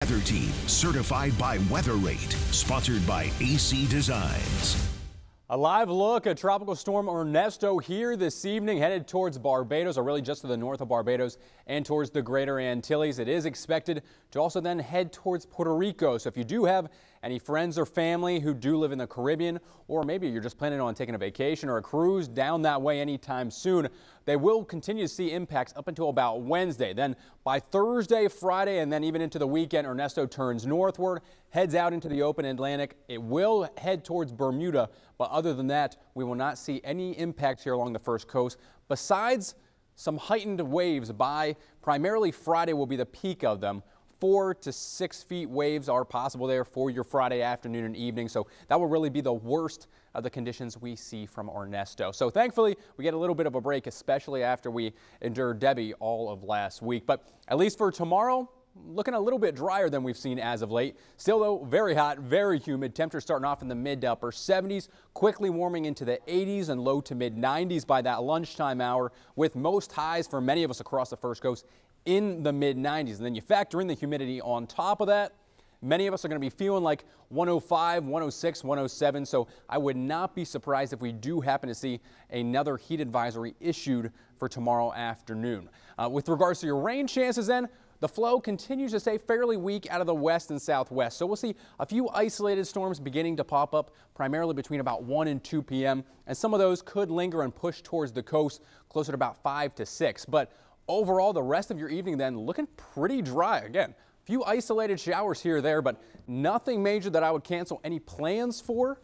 Weather Team, certified by Weather Rate, sponsored by AC Designs. A live look at Tropical Storm Ernesto here this evening, headed towards Barbados, or really just to the north of Barbados and towards the Greater Antilles. It is expected to also then head towards Puerto Rico. So if you do have any friends or family who do live in the Caribbean, or maybe you're just planning on taking a vacation or a cruise down that way anytime soon, they will continue to see impacts up until about Wednesday. Then by Thursday, Friday, and then even into the weekend, Ernesto turns northward, heads out into the open Atlantic. It will head towards Bermuda, but other than that, we will not see any impacts here along the first coast. Besides some heightened waves by primarily Friday will be the peak of them. 4 to 6 feet waves are possible there for your Friday afternoon and evening. So that will really be the worst of the conditions we see from Ernesto. So thankfully, we get a little bit of a break, especially after we endured Debbie all of last week. But at least for tomorrow, looking a little bit drier than we've seen as of late. Still, though, very hot, very humid. Temperatures starting off in the mid to upper 70s, quickly warming into the 80s and low to mid 90s by that lunchtime hour, with most highs for many of us across the first coast in the mid 90s. And then you factor in the humidity on top of that. Many of us are going to be feeling like 105, 106, 107. So I would not be surprised if we do happen to see another heat advisory issued for tomorrow afternoon. With regards to your rain chances then, the flow continues to stay fairly weak out of the west and southwest. So we'll see a few isolated storms beginning to pop up primarily between about 1 and 2 p.m. And some of those could linger and push towards the coast closer to about 5 to 6. But overall, the rest of your evening then looking pretty dry. Again, a few isolated showers here or there, but nothing major that I would cancel any plans for.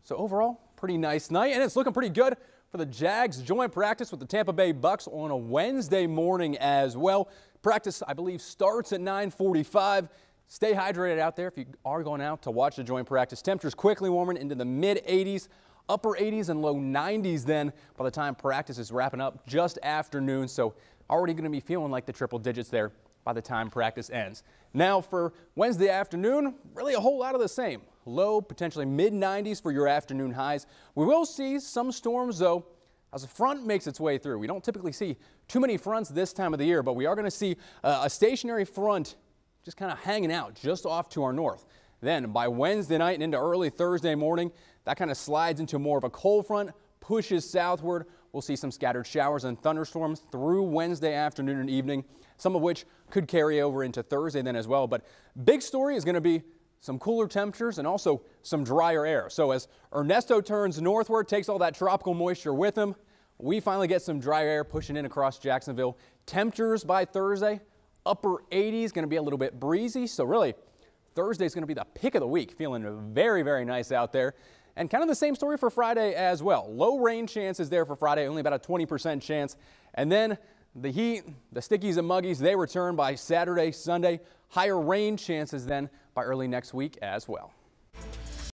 So overall, pretty nice night, and it's looking pretty good for the Jags joint practice with the Tampa Bay Bucks on a Wednesday morning as well. Practice, I believe, starts at 9:45. Stay hydrated out there if you are going out to watch the joint practice. Temperatures quickly warming into the mid 80s, upper 80s and low 90s then by the time practice is wrapping up just afternoon. So already going to be feeling like the triple digits there by the time practice ends. Now for Wednesday afternoon, really a whole lot of the same. Low, potentially mid 90s for your afternoon highs. We will see some storms though as a front makes its way through. We don't typically see too many fronts this time of the year, but we are going to see a stationary front just kind of hanging out just off to our north. Then by Wednesday night and into early Thursday morning, that kind of slides into more of a cold front, pushes southward. We'll see some scattered showers and thunderstorms through Wednesday afternoon and evening, some of which could carry over into Thursday then as well. But big story is going to be some cooler temperatures and also some drier air. So as Ernesto turns northward, takes all that tropical moisture with him, we finally get some dry air pushing in across Jacksonville. Temperatures by Thursday, upper 80s, going to be a little bit breezy. So really, Thursday is going to be the pick of the week. Feeling very, very nice out there. And kind of the same story for Friday as well. Low rain chances there for Friday, only about a 20% chance. And then the heat, the stickies and muggies, they return by Saturday, Sunday. Higher rain chances then by early next week as well.